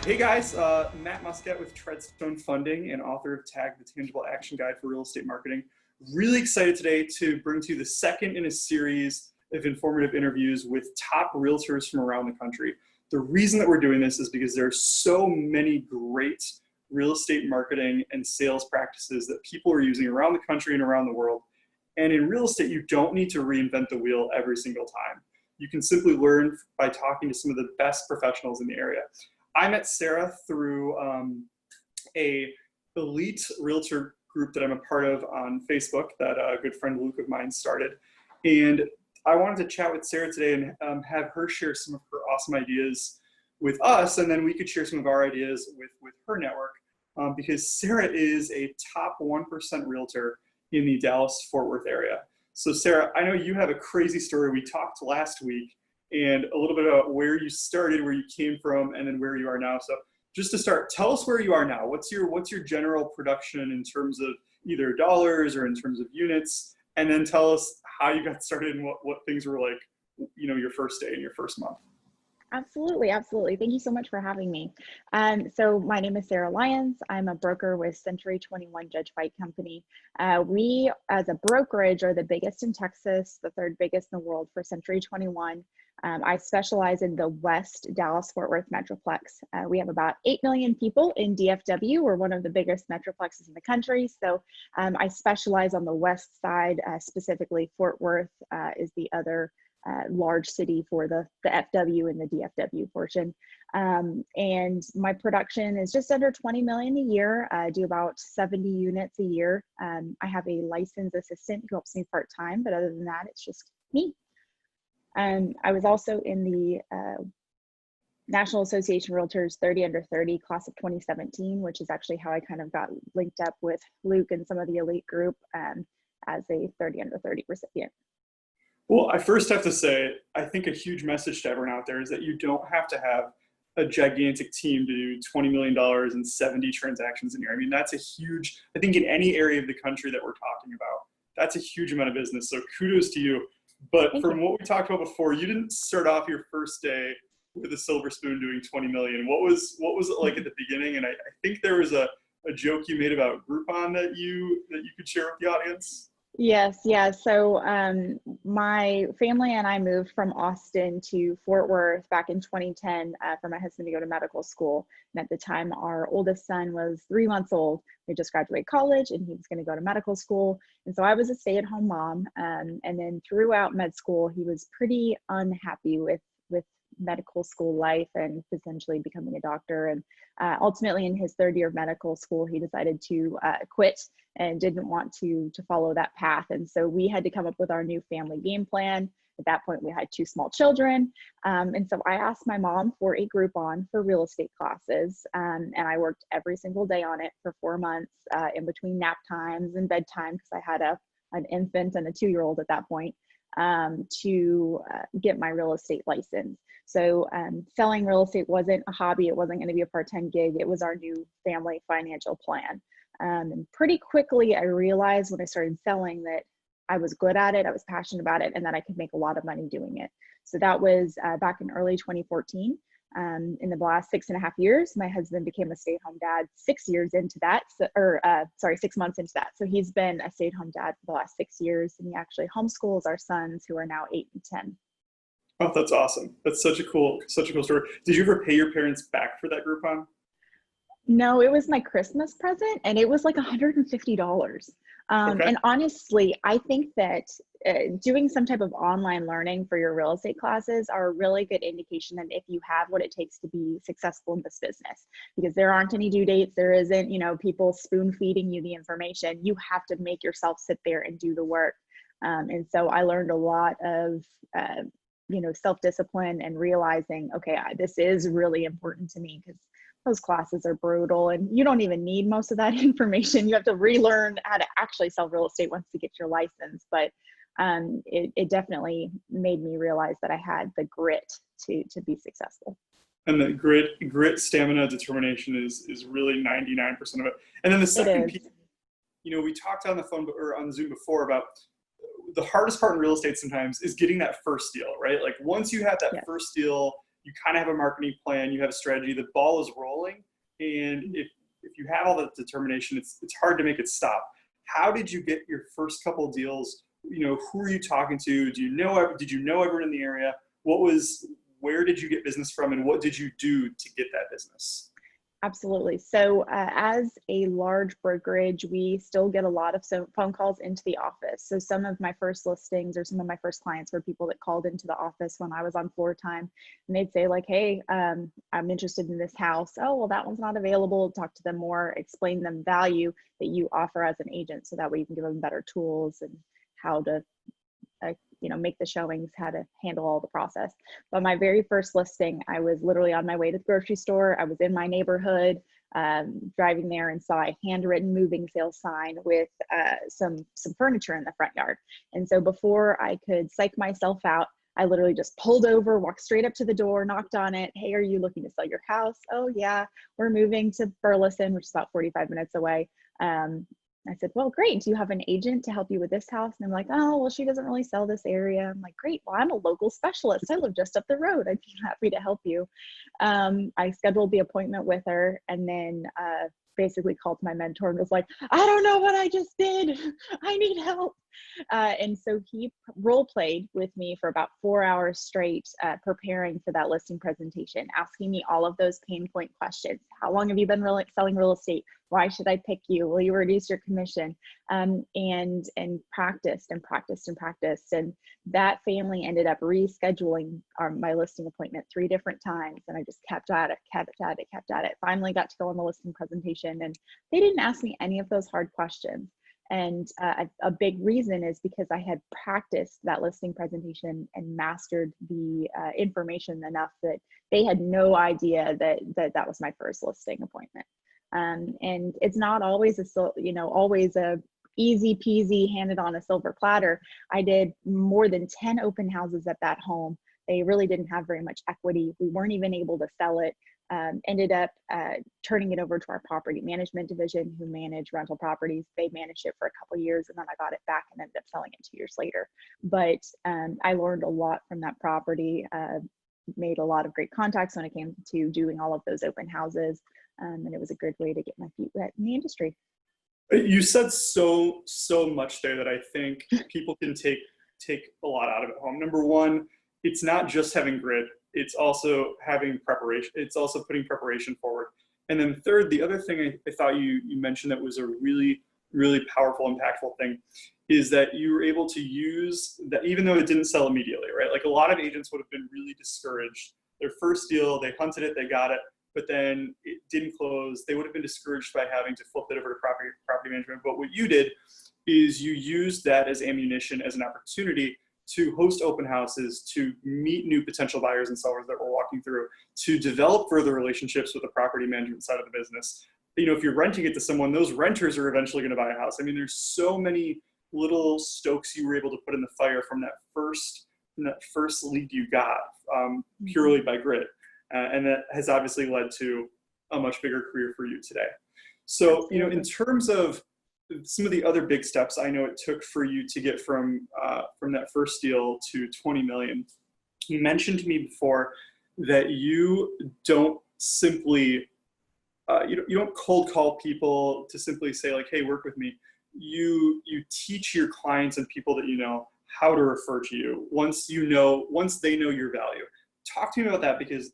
Hey guys, Matt Muscat with Treadstone Funding and author of Tag, the Tangible Action Guide for Real Estate Marketing. Really excited today to bring to you the second in a series of informative interviews with top realtors from around the country. The reason that we're doing this is because there are so many great real estate marketing and sales practices that people are using around the country and around the world. And in real estate, you don't need to reinvent the wheel every single time. You can simply learn by talking to some of the best professionals in the area. I met Sarah through a elite realtor group that I'm a part of on Facebook that a good friend Luke of mine started. And I wanted to chat with Sarah today and have her share some of her awesome ideas with us, and then we could share some of our ideas with her network, because Sarah is a top 1% realtor in the Dallas-Fort Worth area. So Sarah, I know you have a crazy story. We talked last week and a little bit about where you started, where you came from, and then where you are now. So just to start, tell us where you are now. What's your general production in terms of either dollars or in terms of units? And then tell us how you got started and what things were like, your first day and your first month. Absolutely, absolutely. Thank you so much for having me. So my name is Sarah Lyons. I'm a broker with Century 21 Judge Fite Company. We, as a brokerage, are the biggest in Texas, the third biggest in the world for Century 21. I specialize in the West Dallas-Fort Worth Metroplex. We have about 8 million people in DFW. We're one of the biggest metroplexes in the country. So I specialize on the west side, specifically Fort Worth is the other large city for the FW and the DFW portion. And my production is just under 20 million a year. I do about 70 units a year. I have a licensed assistant who helps me part-time, but other than that, it's just me. I was also in the National Association of Realtors 30 under 30 class of 2017, which is actually how I kind of got linked up with Luke and some of the elite group as a 30 under 30 recipient. Well, I first have to say, I think a huge message to everyone out there is that you don't have to have a gigantic team to do $20 million and 70 transactions in a year. I mean, that's a huge, I think in any area of the country that we're talking about, that's a huge amount of business. So kudos to you. But from what we talked about before, you didn't start off your first day with a silver spoon doing 20 million. What was it like at the beginning? And I think there was a joke you made about Groupon that you could share with the audience. Yes, yeah. So my family and I moved from Austin to Fort Worth back in 2010 for my husband to go to medical school. And at the time, our oldest son was 3 months old. We just graduated college and he was going to go to medical school. And so I was a stay-at-home mom. And then throughout med school, he was pretty unhappy with medical school life and potentially becoming a doctor. And ultimately in his third year of medical school, he decided to quit and didn't want to follow that path. And so we had to come up with our new family game plan. At that point, we had 2 small children. And so I asked my mom for a Groupon for real estate classes. And I worked every single day on it for 4 months in between nap times and bedtime, because I had an infant and a 2-year-old at that point, to get my real estate license. So selling real estate wasn't a hobby. It wasn't going to be a part-time gig. It was our new family financial plan. And pretty quickly, I realized when I started selling that I was good at it, I was passionate about it, and that I could make a lot of money doing it. So that was back in early 2014. In the last 6.5 years, my husband became a stay-at-home dad 6 years into that, 6 months into that. So he's been a stay-at-home dad for the last 6 years, and he actually homeschools our sons who are now 8 and 10. Oh, that's awesome. That's such a cool story. Did you ever pay your parents back for that Groupon? No, it was my Christmas present, and it was like $150. Okay. And honestly, I think that doing some type of online learning for your real estate classes are a really good indication that if you have what it takes to be successful in this business, because there aren't any due dates, there isn't, people spoon feeding you the information. You have to make yourself sit there and do the work. And so I learned a lot of, self-discipline and realizing, okay, this is really important to me, because those classes are brutal and you don't even need most of that information. You have to relearn how to actually sell real estate once you get your license. But it definitely made me realize that I had the grit to be successful. And the grit, stamina, determination is really 99% of it. And then the second piece, we talked on the phone or on Zoom before about the hardest part in real estate sometimes is getting that first deal, right? Like once you have that first deal, you kind of have a marketing plan, you have a strategy, the ball is rolling. And if you have all that determination, it's hard to make it stop. How did you get your first couple deals? Who are you talking to? Did you know everyone in the area? Where did you get business from, and what did you do to get that business? Absolutely. So as a large brokerage, we still get a lot of phone calls into the office. So some of my first listings or some of my first clients were people that called into the office when I was on floor time, and they'd say like, hey, I'm interested in this house. Oh, well, that one's not available. Talk to them more, explain them value that you offer as an agent. So that way you can give them better tools and how to make the showings, how to handle all the process. But my very first listing, I was literally on my way to the grocery store. I was in my neighborhood, driving there, and saw a handwritten moving sales sign with some furniture in the front yard. And so before I could psych myself out, I literally just pulled over, walked straight up to the door, knocked on it. Hey, are you looking to sell your house? Oh yeah, we're moving to Burleson, which is about 45 minutes away. I said, well, great. Do you have an agent to help you with this house? And I'm like, oh, well, she doesn't really sell this area. I'm like, great. Well, I'm a local specialist. I live just up the road. I'd be happy to help you. I scheduled the appointment with her, and then basically called my mentor and was like, I don't know what I just did. I need help. And so he role played with me for about 4 hours straight, preparing for that listing presentation, asking me all of those pain point questions. How long have you been selling real estate? Why should I pick you? Will you reduce your commission? And practiced and practiced and practiced. And that family ended up rescheduling my listing appointment 3 different times. And I just kept at it. Finally got to go on the listing presentation, and they didn't ask me any of those hard questions. And a big reason is because I had practiced that listing presentation and mastered the information enough that they had no idea that was my first listing appointment. And it's not always always a easy peasy handed on a silver platter. I did more than 10 open houses at that home. They really didn't have very much equity. We weren't even able to sell it. Ended up turning it over to our property management division, who manage rental properties. They managed it for a couple of years, and then I got it back and ended up selling it 2 years later. But I learned a lot from that property, made a lot of great contacts when it came to doing all of those open houses. And it was a good way to get my feet wet in the industry. You said so much there that I think people can take a lot out of it home. Number one, it's not just having grit. It's also having preparation. It's also putting preparation forward. And then third, the other thing I thought you mentioned that was a really, really powerful, impactful thing is that you were able to use that, even though it didn't sell immediately, right? Like a lot of agents would have been really discouraged. Their first deal, they hunted it, they got it, but then it didn't close. They would have been discouraged by having to flip it over to property management. But what you did is you used that as ammunition, as an opportunity to host open houses, to meet new potential buyers and sellers that we're walking through, to develop further relationships with the property management side of the business. If you're renting it to someone, those renters are eventually going to buy a house. I mean, there's so many little stokes you were able to put in the fire from that first lead you got, purely by grit. And that has obviously led to a much bigger career for you today. So, in terms of some of the other big steps I know it took for you to get from that first deal to 20 million, you mentioned to me before that you don't simply, you don't cold call people to simply say like, hey, work with me. You teach your clients and people that you know how to refer to you once they know your value. Talk to me about that, because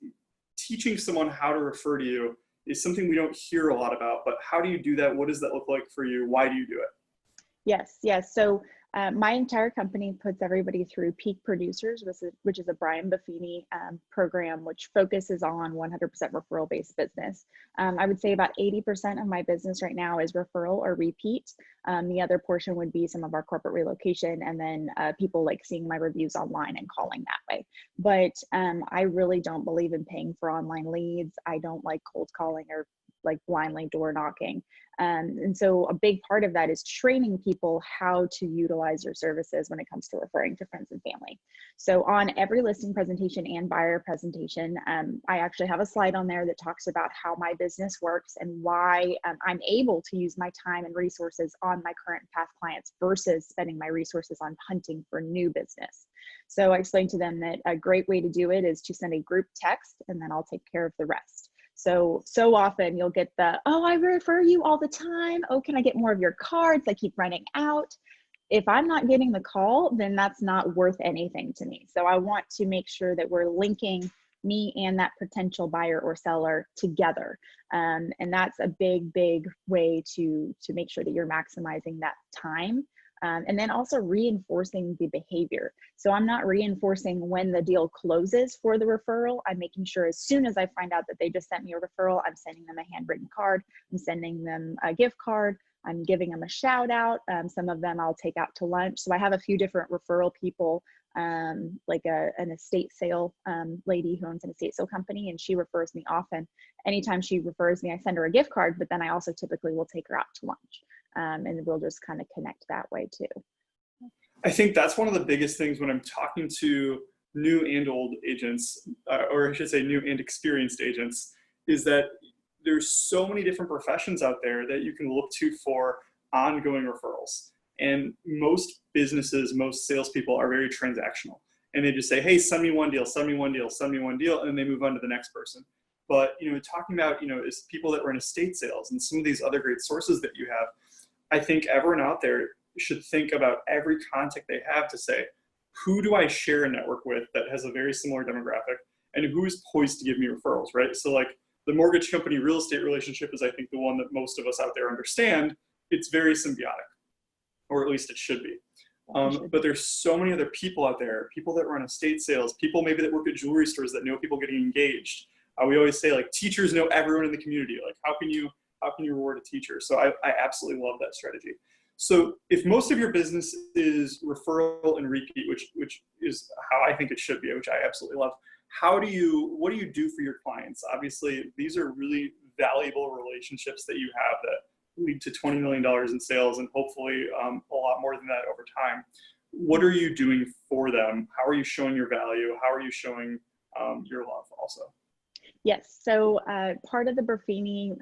teaching someone how to refer to you is something we don't hear a lot about. But how do you do that? What does that look like for you? Why do you do it? Yes. So my entire company puts everybody through Peak Producers, which is a Brian Buffini program, which focuses on 100% referral-based business. I would say about 80% of my business right now is referral or repeat. The other portion would be some of our corporate relocation, and then people like seeing my reviews online and calling that way. But I really don't believe in paying for online leads. I don't like cold calling or like blindly door knocking. And so a big part of that is training people how to utilize your services when it comes to referring to friends and family. So on every listing presentation and buyer presentation, I actually have a slide on there that talks about how my business works and why I'm able to use my time and resources on my current and past clients versus spending my resources on hunting for new business. So I explained to them that a great way to do it is to send a group text, and then I'll take care of the rest. So often you'll get the, oh, I refer you all the time. Oh, can I get more of your cards? I keep running out. If I'm not getting the call, then that's not worth anything to me. So I want to make sure that we're linking me and that potential buyer or seller together. And that's a big way to make sure that you're maximizing that time. And then also reinforcing the behavior. So I'm not reinforcing when the deal closes for the referral. I'm making sure as soon as I find out that they just sent me a referral, I'm sending them a handwritten card. I'm sending them a gift card. I'm giving them a shout out. Some of them I'll take out to lunch. So I have a few different referral people, like an estate sale lady who owns an estate sale company, and she refers me often. Anytime she refers me, I send her a gift card, but then I also typically will take her out to lunch. And we'll just kind of connect that way too. I think that's one of the biggest things when I'm talking to new and old agents, or I should say new and experienced agents, is that there's so many different professions out there that you can look to for ongoing referrals. And most businesses, most salespeople are very transactional. And they just say, hey, send me one deal, send me one deal, send me one deal, and then they move on to the next person. But, talking about, is people that were in estate sales and some of these other great sources that you have, I think everyone out there should think about every contact they have to say, who do I share a network with that has a very similar demographic, and who is poised to give me referrals, right? So like the mortgage company real estate relationship is, I think, the one that most of us out there understand. It's very symbiotic, or at least it should be. But there's so many other people out there, people that run estate sales, people maybe that work at jewelry stores that know people getting engaged. We always say, like, teachers know everyone in the community. Like, how can you reward a teacher? So I absolutely love that strategy. So if most of your business is referral and repeat, which is how I think it should be, which I absolutely love, what do you do for your clients? Obviously, these are really valuable relationships that you have that lead to $20 million in sales, and hopefully a lot more than that over time. What are you doing for them? How are you showing your value? How are you showing your love also? Yes, so part of the Buffini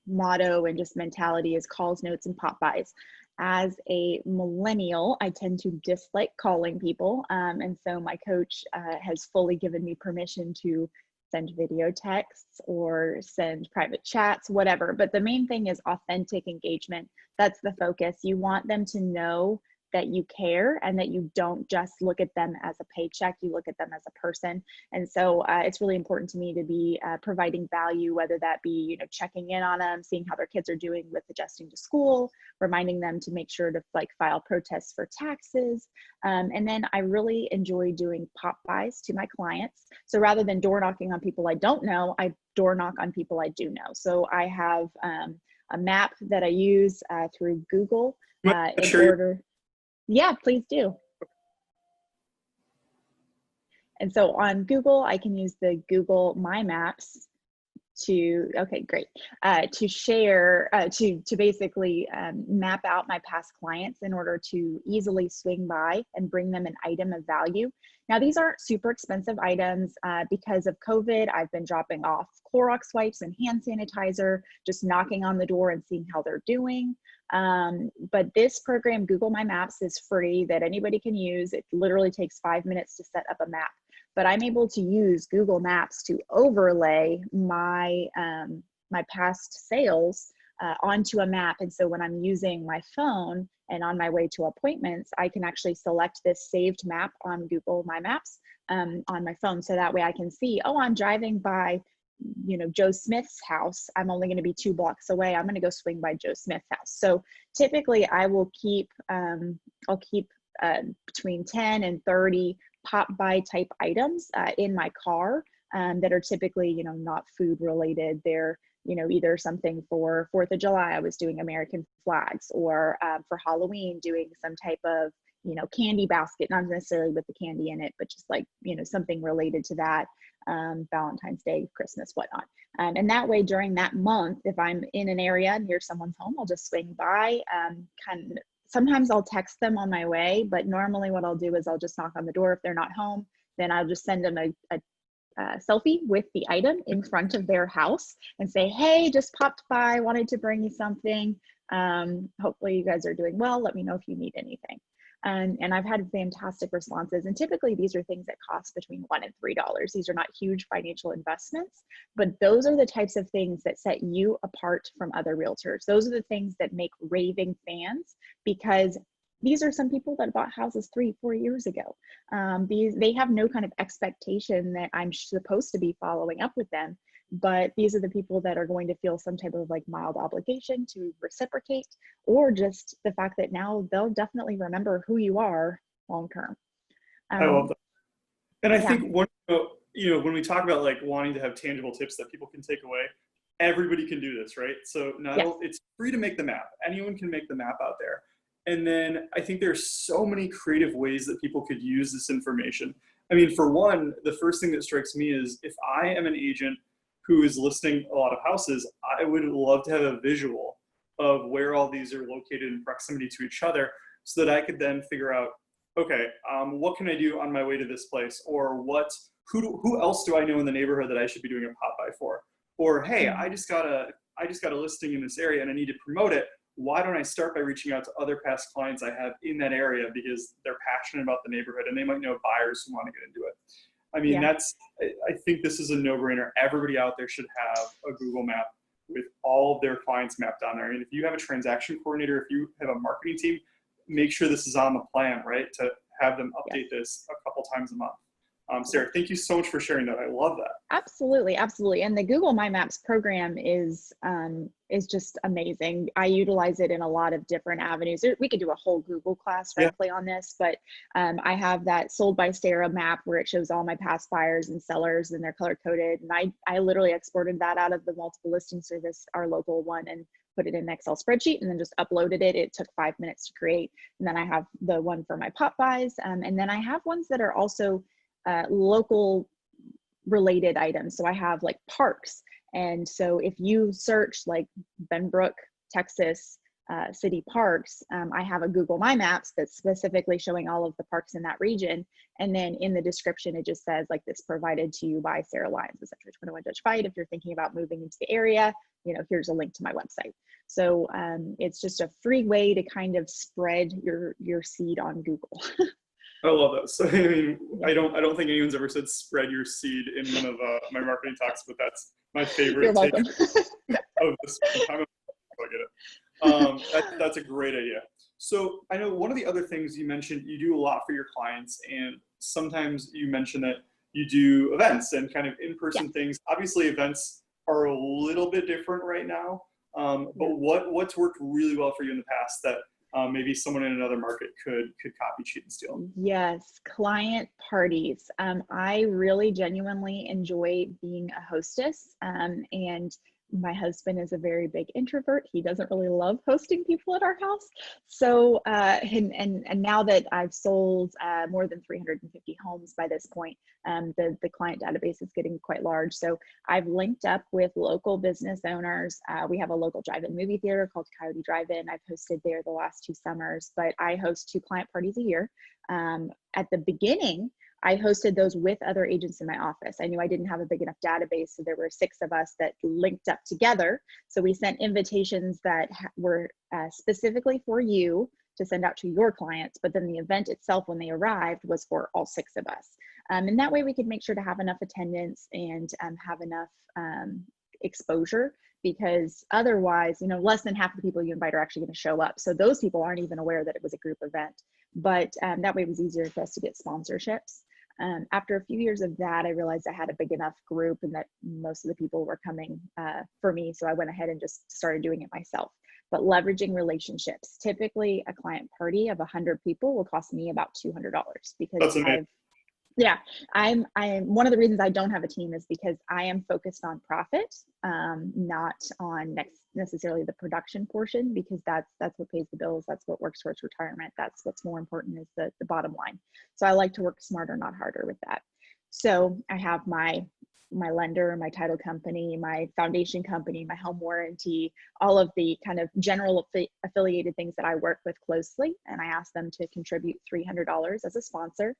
motto and just mentality is calls, notes, and pop-bys. As a millennial, I tend to dislike calling people. And so my coach has fully given me permission to send video texts or send private chats, whatever. But the main thing is authentic engagement. That's the focus. You want them to know that you care and that you don't just look at them as a paycheck, you look at them as a person. And so it's really important to me to be providing value, whether that be, checking in on them, seeing how their kids are doing with adjusting to school, reminding them to make sure to file protests for taxes. And then I really enjoy doing pop buys to my clients. So rather than door knocking on people I don't know, I door knock on people I do know. So I have a map that I use through Google in order. Yeah, please do. And so on Google, I can use the Google My Maps to share, to basically map out my past clients in order to easily swing by and bring them an item of value. Now, these aren't super expensive items. Because of COVID, I've been dropping off Clorox wipes and hand sanitizer, just knocking on the door and seeing how they're doing. But this program, Google My Maps, is free that anybody can use. It literally takes 5 minutes to set up a map. But I'm able to use Google Maps to overlay my my past sales onto a map. And so when I'm using my phone and on my way to appointments, I can actually select this saved map on Google My Maps on my phone. So that way I can see, oh, I'm driving by, Joe Smith's house. I'm only going to be 2 blocks away. I'm going to go swing by Joe Smith's house. So typically I will keep, I'll keep between 10 and 30 pop by type items in my car that are typically, not food related. They're, either something for 4th of July, I was doing American flags, or for Halloween, doing some type of, candy basket, not necessarily with the candy in it, but just like, something related to that, Valentine's Day, Christmas, whatnot. And that way during that month, if I'm in an area near someone's home, I'll just swing by, sometimes I'll text them on my way, but normally what I'll do is I'll just knock on the door. If they're not home, then I'll just send them a selfie with the item in front of their house and say, hey, just popped by, wanted to bring you something. Hopefully you guys are doing well. Let me know if you need anything. And I've had fantastic responses. And typically these are things that cost between $1 and $3. These are not huge financial investments, but those are the types of things that set you apart from other realtors. Those are the things that make raving fans, because these are some people that bought houses 3-4 years ago. They have no kind of expectation that I'm supposed to be following up with them, but these are the people that are going to feel some type of like mild obligation to reciprocate, or just the fact that now they'll definitely remember who you are long term. I love that. And I Yeah. think when we talk about like wanting to have tangible tips that people can take away, everybody can do this, right? So it's free to make the map. Anyone can make the map out there. And then I think there's so many creative ways that people could use this information. I mean, for one, the first thing that strikes me is if I am an agent who is listing a lot of houses, I would love to have a visual of where all these are located in proximity to each other, so that I could then figure out, okay, what can I do on my way to this place? Or who else do I know in the neighborhood that I should be doing a pop-by for? Or, hey, I just got a listing in this area and I need to promote it. Why don't I start by reaching out to other past clients I have in that area, because they're passionate about the neighborhood and they might know buyers who want to get into it. I mean, I think this is a no-brainer. Everybody out there should have a Google map with all of their clients mapped on there. I mean, if you have a transaction coordinator, if you have a marketing team, make sure this is on the plan, right? To have them update this a couple times a month. Sarah, thank you so much for sharing that. I love that. Absolutely, absolutely. And the Google My Maps program is just amazing. I utilize it in a lot of different avenues. We could do a whole Google class, frankly, on this, but I have that Sold by Sarah map where it shows all my past buyers and sellers, and they're color coded. And I literally exported that out of the multiple listing service, our local one, and put it in an Excel spreadsheet and then just uploaded it. It took 5 minutes to create. And then I have the one for my pop buys. And then I have ones that are also local related items. So I have like parks. And so if you search like Benbrook, Texas, city parks, I have a Google My Maps that's specifically showing all of the parks in that region. And then in the description, it just says like, this provided to you by Sarah Lyons, et cetera, 21 Judge Fite. If you're thinking about moving into the area, here's a link to my website. So it's just a free way to kind of spread your seed on Google. I love that. So I mean, I don't think anyone's ever said spread your seed in one of my marketing talks, but that's my favorite. You're welcome. Of this time. I get it. That's a great idea. So I know one of the other things you mentioned, you do a lot for your clients, and sometimes you mention that you do events and kind of in-person things. Obviously, events are a little bit different right now, but what's worked really well for you in the past that maybe someone in another market could copy, cheat, and steal? Yes, client parties. I really genuinely enjoy being a hostess, and my husband is a very big introvert. He doesn't really love hosting people at our house. So, and now that I've sold more than 350 homes by this point, the client database is getting quite large. So I've linked up with local business owners. We have a local drive-in movie theater called Coyote Drive-In. I've hosted there the last 2 summers, but I host 2 client parties a year. At the beginning, I hosted those with other agents in my office. I knew I didn't have a big enough database, so there were 6 of us that linked up together. So we sent invitations that were specifically for you to send out to your clients, but then the event itself, when they arrived, was for all 6 of us. And that way we could make sure to have enough attendance and have enough exposure, because otherwise, less than half the people you invite are actually going to show up. So those people aren't even aware that it was a group event, but that way it was easier for us to get sponsorships. After a few years of that, I realized I had a big enough group and that most of the people were coming for me. So I went ahead and just started doing it myself. But leveraging relationships, typically a client party of 100 people will cost me about $200, because I'm one of the reasons I don't have a team is because I am focused on profit, not on necessarily the production portion, because that's what pays the bills. That's what works towards retirement. That's what's more important, is the bottom line. So I like to work smarter, not harder with that. So I have my lender, my title company, my foundation company, my home warranty, all of the kind of general affiliated things that I work with closely. And I ask them to contribute $300 as a sponsor.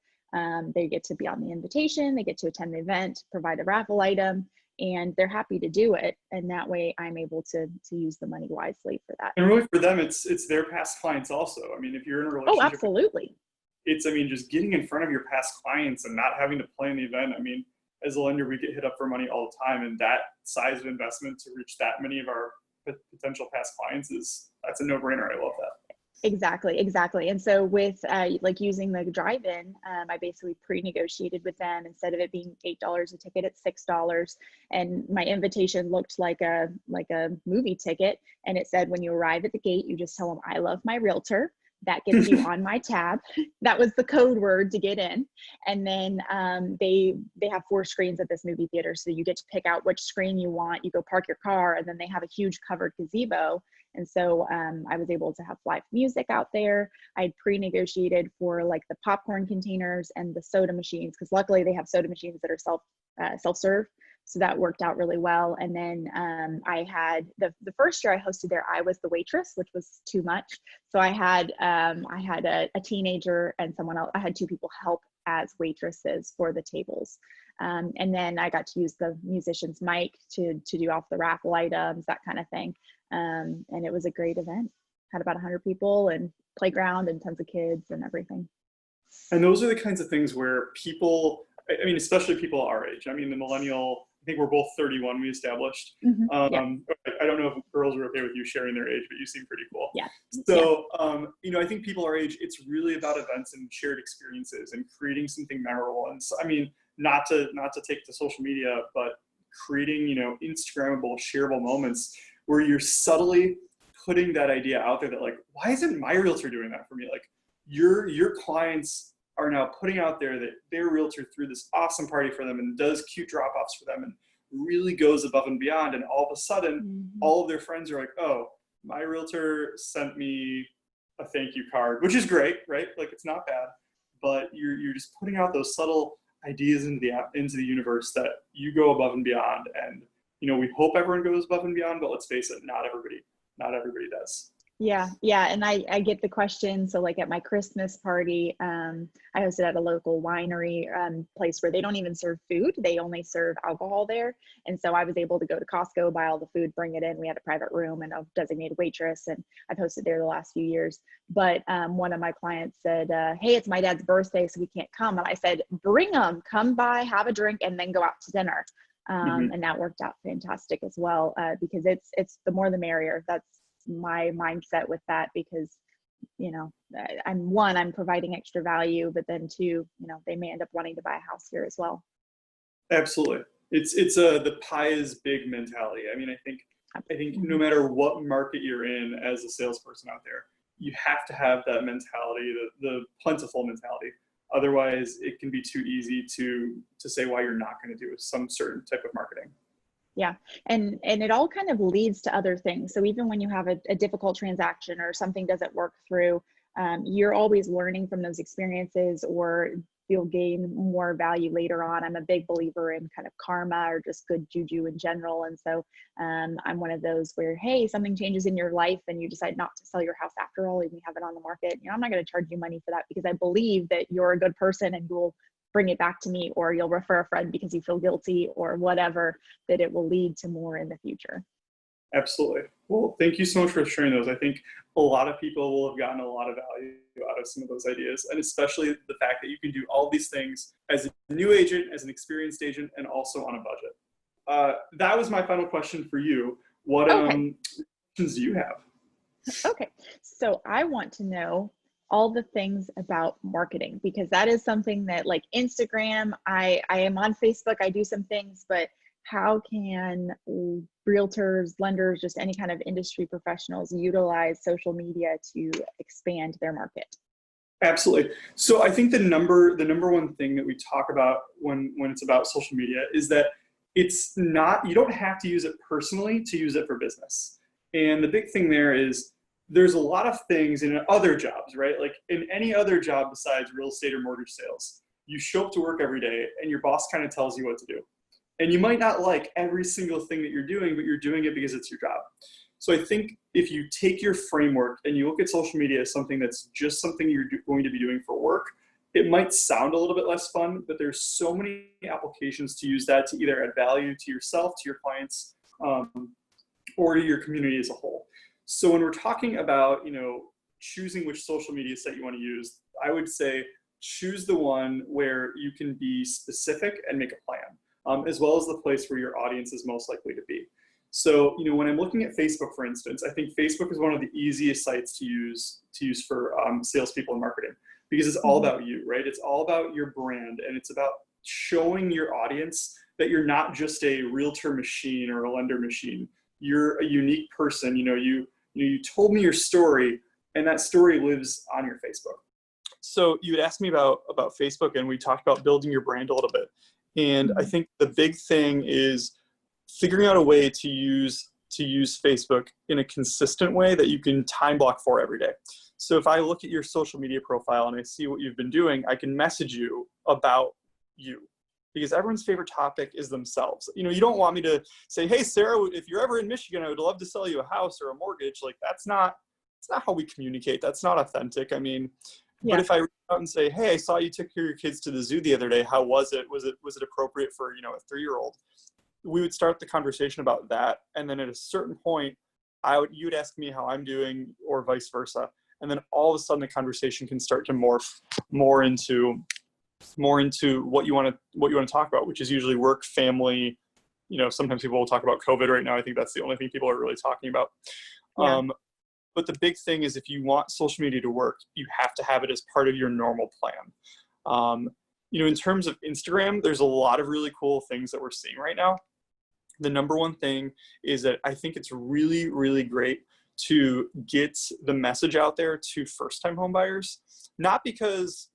They get to be on the invitation, they get to attend the event, provide a raffle item, and they're happy to do it. And that way I'm able to use the money wisely for that. And really for them, it's their past clients also. I mean, if you're in a Oh, relationship, absolutely. I mean, just getting in front of your past clients and not having to plan the event. I mean, as a lender, we get hit up for money all the time, and that size of investment to reach that many of our potential past clients that's a no-brainer. I love that. Exactly. And so with like using the drive-in, I basically pre-negotiated with them. Instead of it being $8 a ticket, it's $6. And my invitation looked like a movie ticket. And it said, when you arrive at the gate, you just tell them, I love my realtor. That gets you on my tab. That was the code word to get in. And then they have 4 screens at this movie theater. So you get to pick out which screen you want. You go park your car, and then they have a huge covered gazebo. And so I was able to have live music out there. I pre-negotiated for like the popcorn containers and the soda machines, because luckily they have soda machines that are self-serve. So that worked out really well. And then I had the first year I hosted there, I was the waitress, which was too much. So I had a teenager and someone else. I had 2 people help as waitresses for the tables. And then I got to use the musician's mic to do off the raffle items, that kind of thing. And it was a great event. Had about 100 people and playground and tons of kids and everything. And those are the kinds of things where people, I mean, especially people our age. I mean, the millennial, I think we're both 31, we established. Yeah. I don't know if girls are okay with you sharing their age, but you seem pretty cool. Yeah. So, you know, I think people our age, it's really about events and shared experiences and creating something memorable. And so, I mean, not to take to social media, but creating, you know, Instagrammable, shareable moments where you're subtly putting that idea out there that, like, why isn't my realtor doing that for me? Like, your clients are now putting out there that their realtor threw this awesome party for them and does cute drop-offs for them and really goes above and beyond. And all of a sudden, all of their friends are like, oh, my realtor sent me a thank you card, which is great, right? Like, it's not bad, but you're just putting out those subtle ideas into the universe that you go above and beyond. And, you know, we hope everyone goes above and beyond, but let's face it, not everybody does. Yeah. And I get the question. So like at my Christmas party, I hosted at a local winery place where they don't even serve food. They only serve alcohol there. And so I was able to go to Costco, buy all the food, bring it in. We had a private room and a designated waitress, and I've hosted there the last few years. But one of my clients said, hey, it's my dad's birthday, so we can't come. And I said, bring them, come by, have a drink, and then go out to dinner. And that worked out fantastic as well, because it's the more the merrier. That's my mindset with that, because, you know, I'm providing extra value, but then 2, you know, they may end up wanting to buy a house here as well. Absolutely. It's the pie is big mentality. I mean, I think no matter what market you're in as a salesperson out there, you have to have that mentality, the plentiful mentality. Otherwise, it can be too easy to say why you're not going to do some certain type of marketing. Yeah. And it all kind of leads to other things. So even when you have a difficult transaction or something doesn't work through, you're always learning from those experiences, or you'll gain more value later on. I'm a big believer in kind of karma, or just good juju in general. And so I'm one of those where, hey, something changes in your life and you decide not to sell your house after all, and you have it on the market. You know, I'm not going to charge you money for that, because I believe that you're a good person and you'll bring it back to me, or you'll refer a friend because you feel guilty, or whatever, that it will lead to more in the future. Absolutely. Well, thank you so much for sharing those. I think a lot of people will have gotten a lot of value out of some of those ideas, and especially the fact that you can do all these things as a new agent, as an experienced agent, and also on a budget. That was my final question for you. What questions do you have? Okay. So I want to know all the things about marketing, because that is something that, like Instagram, I am on Facebook, I do some things, but how can realtors, lenders, just any kind of industry professionals utilize social media to expand their market? Absolutely. So I think the number one thing that we talk about when it's about social media is that it's not, you don't have to use it personally to use it for business. And the big thing there is, there's a lot of things in other jobs, right? Like in any other job besides real estate or mortgage sales, you show up to work every day and your boss kind of tells you what to do. And you might not like every single thing that you're doing, but you're doing it because it's your job. So I think if you take your framework and you look at social media as something that's just something you're going to be doing for work, it might sound a little bit less fun, but there's so many applications to use that to either add value to yourself, to your clients, or to your community as a whole. So when we're talking about, choosing which social media site you want to use, I would say choose the one where you can be specific and make a plan, as well as the place where your audience is most likely to be. So, when I'm looking at Facebook, for instance, I think Facebook is one of the easiest sites to use for salespeople and marketing, because it's all about you, right? It's all about your brand, and it's about showing your audience that you're not just a realtor machine or a lender machine. You're a unique person. You told me your story, and that story lives on your Facebook. So you had asked me about Facebook, and we talked about building your brand a little bit. And I think the big thing is figuring out a way to use Facebook in a consistent way that you can time block for every day. So if I look at your social media profile and I see what you've been doing, I can message you about you, because everyone's favorite topic is themselves. You don't want me to say, hey, Sarah, if you're ever in Michigan, I would love to sell you a house or a mortgage. Like, that's not how we communicate. That's not authentic. I mean, but if I reach out and say, hey, I saw you took your kids to the zoo the other day. How was it? Was it appropriate for, a 3-year-old? We would start the conversation about that. And then at a certain point, you would ask me how I'm doing, or vice versa. And then all of a sudden the conversation can start to morph more into what you want to talk about, which is usually work, family. Sometimes people will talk about COVID right now. I think that's the only thing people are really talking about. Yeah. But the big thing is, if you want social media to work, you have to have it as part of your normal plan. In terms of Instagram, there's a lot of really cool things that we're seeing right now. The number one thing is that I think it's really, really great to get the message out there to first-time home buyers. Not because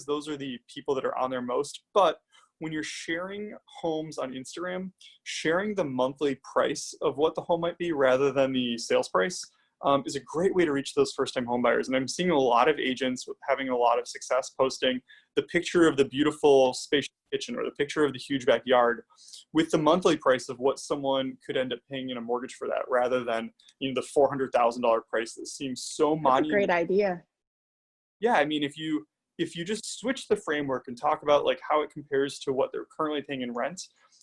those are the people that are on there most, but when you're sharing homes on Instagram, sharing the monthly price of what the home might be rather than the sales price is a great way to reach those first-time home buyers. And I'm seeing a lot of agents having a lot of success posting the picture of the beautiful spacious kitchen or the picture of the huge backyard with the monthly price of what someone could end up paying in a mortgage for that, rather than the $400,000 price that seems so monumental. That's a great idea. Yeah, I mean, if you just switch the framework and talk about like how it compares to what they're currently paying in rent,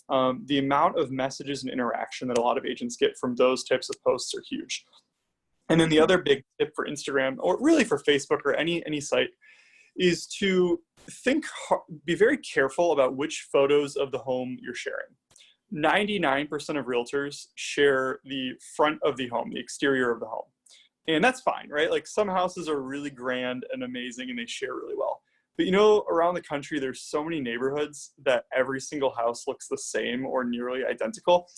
the amount of messages and interaction that a lot of agents get from those types of posts are huge. And then the other big tip for Instagram, or really for Facebook or any site, is to be very careful about which photos of the home you're sharing. 99% of realtors share the front of the home, the exterior of the home. And that's fine, right? Like, some houses are really grand and amazing and they share really well. But around the country, there's so many neighborhoods that every single house looks the same or nearly identical.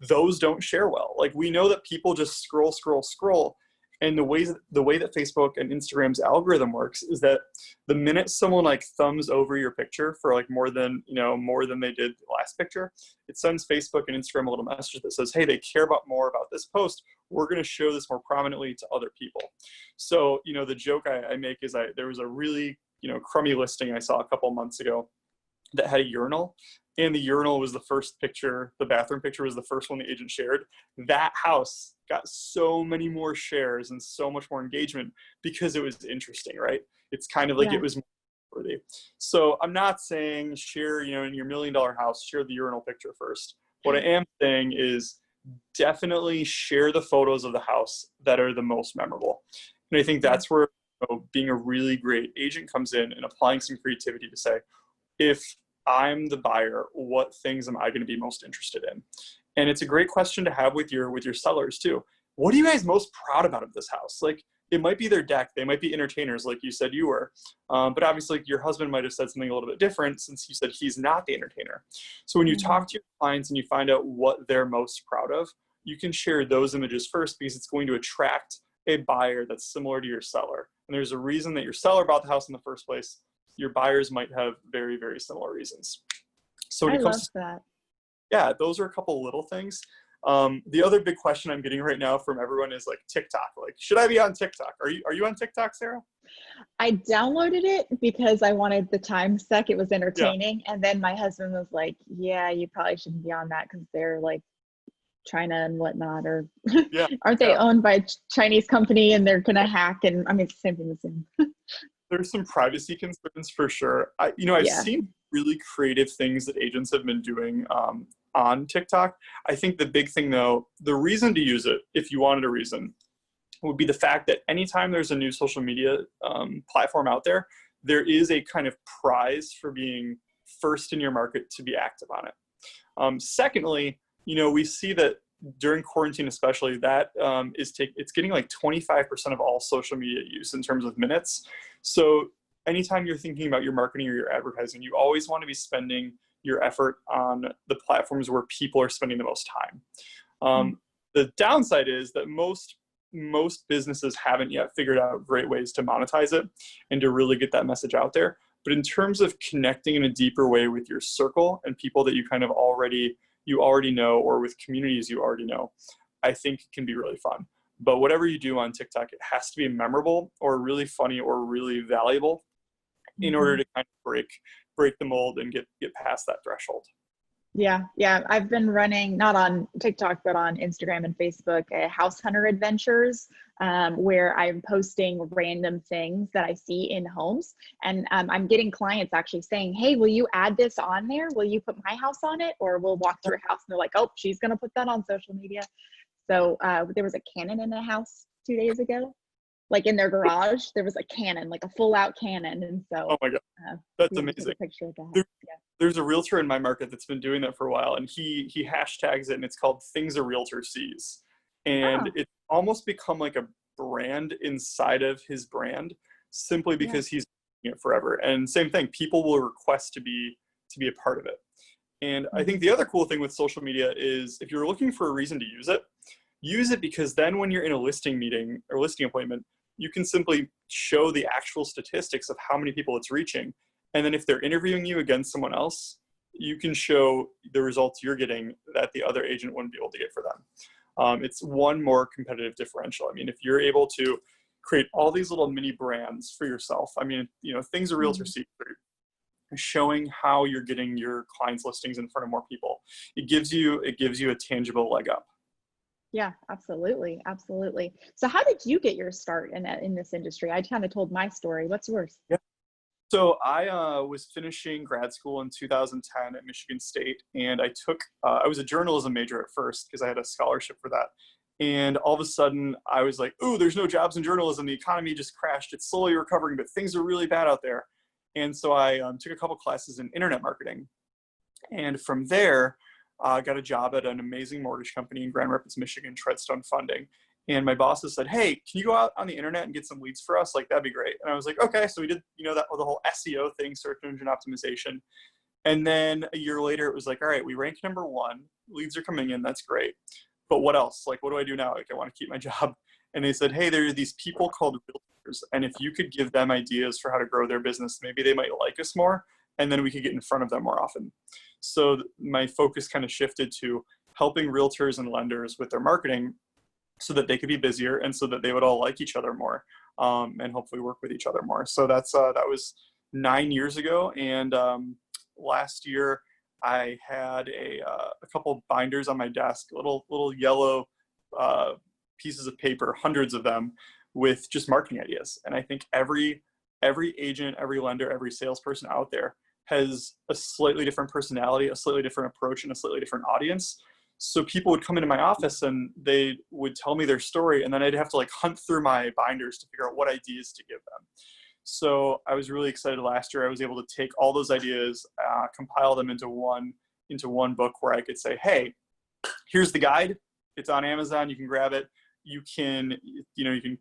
Those don't share well. Like, we know that people just scroll. And the way that Facebook and Instagram's algorithm works is that the minute someone like thumbs over your picture for like more than they did the last picture, it sends Facebook and Instagram a little message that says, hey, they care more about this post. We're going to show this more prominently to other people. So, the joke I make is there was a really, crummy listing I saw a couple months ago that had a urinal. And the urinal was the first picture. The bathroom picture was the first one the agent shared. That house got so many more shares and so much more engagement because it was interesting, right? It's kind of like It was more worthy. So I'm not saying share, in your $1 million house, share the urinal picture first. What I am saying is definitely share the photos of the house that are the most memorable. And I think that's where being a really great agent comes in, and applying some creativity to say, if I'm the buyer, what things am I going to be most interested in? And it's a great question to have with your sellers too. What are you guys most proud about of this house? Like, it might be their deck. They might be entertainers, like you said you were. But obviously, your husband might have said something a little bit different, since you said he's not the entertainer. So when you talk to your clients and you find out what they're most proud of, you can share those images first, because it's going to attract a buyer that's similar to your seller. And there's a reason that your seller bought the house in the first place. Your buyers might have very, very similar reasons. So when it comes to that. Yeah, those are a couple little things. The other big question I'm getting right now from everyone is like TikTok. Like, should I be on TikTok? Are you on TikTok, Sarah? I downloaded it because I wanted the time suck. It was entertaining. Yeah. And then my husband was like, yeah, you probably shouldn't be on that because they're like China and whatnot, or aren't they owned by a Chinese company and they're going to hack? And I mean, it's the same thing as Zoom. There's some privacy concerns for sure. I've Yeah. seen really creative things that agents have been doing on TikTok. I think the big thing though, the reason to use it, if you wanted a reason, would be the fact that anytime there's a new social media platform out there, there is a kind of prize for being first in your market to be active on it. Secondly, we see that during quarantine, especially, that it's getting like 25% of all social media use in terms of minutes. So anytime you're thinking about your marketing or your advertising, you always want to be spending your effort on the platforms where people are spending the most time. The downside is that most businesses haven't yet figured out great ways to monetize it and to really get that message out there. But in terms of connecting in a deeper way with your circle and people that you kind of already know, or with communities you already know, I think it can be really fun. But whatever you do on TikTok, it has to be memorable or really funny or really valuable in order to kind of break the mold and get past that threshold. Yeah. I've been running, not on TikTok, but on Instagram and Facebook, house hunter adventures, where I'm posting random things that I see in homes. And I'm getting clients actually saying, hey, will you add this on there? Will you put my house on it? Or we'll walk through a house and they're like, oh, she's going to put that on social media. So there was a cannon in the house 2 days ago. Like in their garage, there was a cannon, like a full out cannon. And so, oh my God, that's amazing. A picture of that. There's a realtor in my market that's been doing that for a while, and he hashtags it, and it's called Things a Realtor Sees. And it's almost become like a brand inside of his brand, simply because he's doing it forever. And same thing, people will request to be a part of it. And I think the other cool thing with social media is if you're looking for a reason to use it because then when you're in a listing meeting or listing appointment, you can simply show the actual statistics of how many people it's reaching. And then if they're interviewing you against someone else, you can show the results you're getting that the other agent wouldn't be able to get for them. It's one more competitive differential. I mean, if you're able to create all these little mini brands for yourself, I mean, things a realtor see, showing how you're getting your clients' listings in front of more people. It gives you a tangible leg up. Yeah, absolutely. So how did you get your start in this industry? I kind of told my story. What's yours? Yeah. So I was finishing grad school in 2010 at Michigan State, and I was a journalism major at first because I had a scholarship for that. And all of a sudden I was like, ooh, there's no jobs in journalism. The economy just crashed. It's slowly recovering, but things are really bad out there. And so I took a couple classes in internet marketing. And from there, got a job at an amazing mortgage company in Grand Rapids, Michigan, Treadstone Funding. And my bosses said, hey, can you go out on the internet and get some leads for us? Like, that'd be great. And I was like, okay. So we did, that the whole SEO thing, search engine optimization. And then a year later, it was like, all right, we ranked #1. Leads are coming in. That's great. But what else? Like, what do I do now? Like, I want to keep my job. And they said, hey, there are these people called Realtors. And if you could give them ideas for how to grow their business, maybe they might like us more. And then we could get in front of them more often. So my focus kind of shifted to helping realtors and lenders with their marketing so that they could be busier and so that they would all like each other more, and hopefully work with each other more. So that was 9 years ago. And last year I had a couple binders on my desk, little yellow pieces of paper, hundreds of them, with just marketing ideas. And I think every agent, every lender, every salesperson out there has a slightly different personality, a slightly different approach, and a slightly different audience. So people would come into my office and they would tell me their story, and then I'd have to like hunt through my binders to figure out what ideas to give them. So I was really excited last year. I was able to take all those ideas, compile them into one book where I could say, hey, here's the guide. It's on Amazon. You can grab it. You can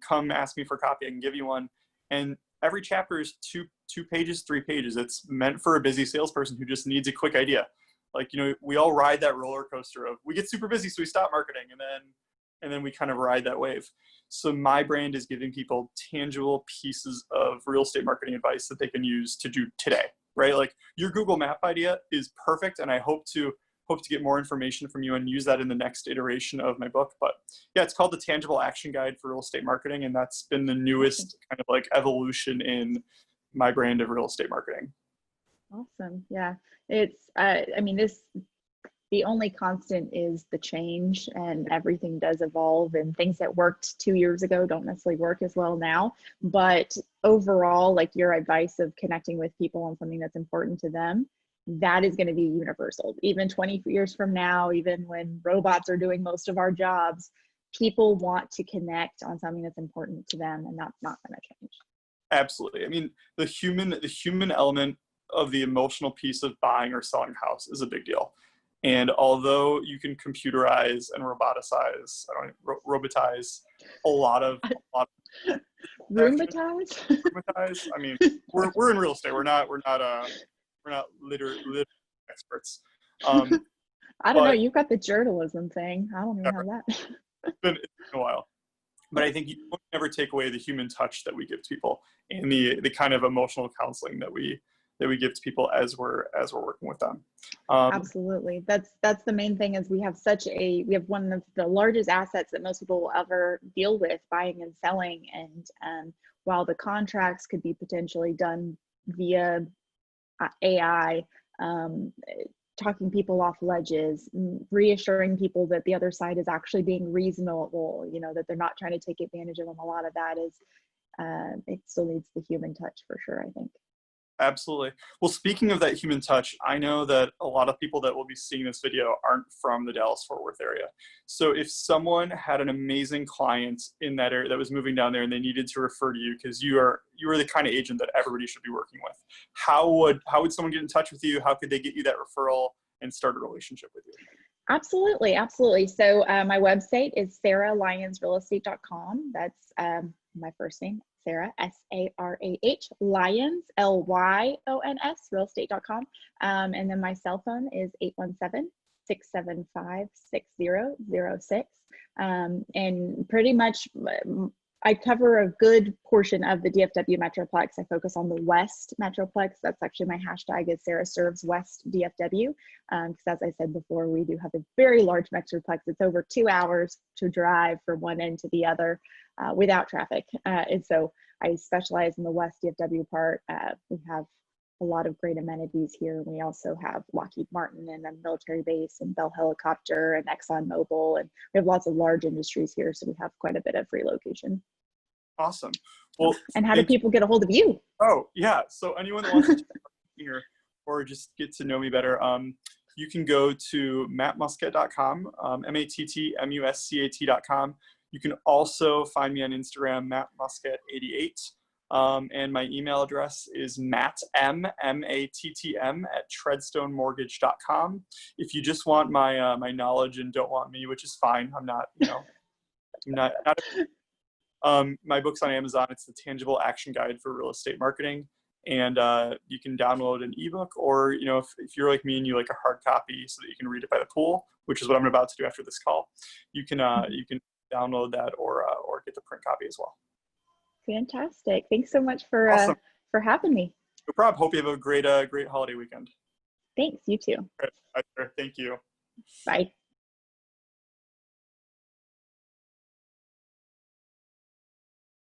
come ask me for a copy. I can give you one. And every chapter is two pages, 3 pages. It's meant for a busy salesperson who just needs a quick idea. Like, we all ride that roller coaster of we get super busy, so we stop marketing, and then we kind of ride that wave. So my brand is giving people tangible pieces of real estate marketing advice that they can use to do today, right? Like, your Google Map idea is perfect, and I hope to get more information from you and use that in the next iteration of my book. But yeah, it's called the Tangible Action Guide for Real Estate Marketing, and that's been the newest kind of like evolution in my brand of real estate marketing. Awesome. Yeah. It's, the only constant is the change, and everything does evolve, and things that worked 2 years ago don't necessarily work as well now. But overall, like your advice of connecting with people on something that's important to them, that is going to be universal. Even 20 years from now, even when robots are doing most of our jobs, people want to connect on something that's important to them, and that's not going to change. Absolutely. I mean, the human element of the emotional piece of buying or selling a house is a big deal. And although you can computerize and robotize a lot of Rheumatize? robotize. I mean, we're in real estate. We're not literary experts. I don't know. You've got the journalism thing. I don't even have that. It's been a while. But I think you don't ever take away the human touch that we give to people and the kind of emotional counseling that we give to people as we're working with them. Absolutely. That's the main thing, is we have one of the largest assets that most people will ever deal with, buying and selling. And while the contracts could be potentially done via AI, talking people off ledges, reassuring people that the other side is actually being reasonable, that they're not trying to take advantage of them. A lot of that is, it still needs the human touch for sure, I think. Absolutely. Well, speaking of that human touch, I know that a lot of people that will be seeing this video aren't from the Dallas-Fort Worth area. So if someone had an amazing client in that area that was moving down there and they needed to refer to you because you are the kind of agent that everybody should be working with, how would someone get in touch with you? How could they get you that referral and start a relationship with you? Absolutely. So my website is sarahlyonsrealestate.com. That's my first name, Sarah, S-A-R-A-H, Lyons, L-Y-O-N-S, realestate.com. And then my cell phone is 817-675-6006. And pretty much I cover a good portion of the DFW Metroplex. I focus on the West Metroplex. That's actually my hashtag, is Sarah Serves West DFW. Because as I said before, we do have a very large Metroplex. It's over 2 hours to drive from one end to the other without traffic. And so I specialize in the West DFW part. We have a lot of great amenities here. We also have Lockheed Martin and a military base, and Bell Helicopter and Exxon Mobil, and we have lots of large industries here. So we have quite a bit of relocation. Awesome. Well, and how do people get a hold of you? Oh, yeah. So anyone that wants to check out here or just get to know me better, you can go to mattmuscat.com, mattmuscat.com. You can also find me on Instagram, mattmuscat88. And my email address is mattm, M-A-T-T-M, @treadstonemortgage.com. If you just want my my knowledge and don't want me, which is fine. I'm not, my book's on Amazon. It's the Tangible Action Guide for Real Estate Marketing. And you can download an ebook, or, if you're like me and you like a hard copy so that you can read it by the pool, which is what I'm about to do after this call, you can download that or get the print copy as well. Fantastic. Thanks so much for Awesome. For having me. No problem. Hope you have a great holiday weekend. Thanks. You too. All right. Thank you. Bye.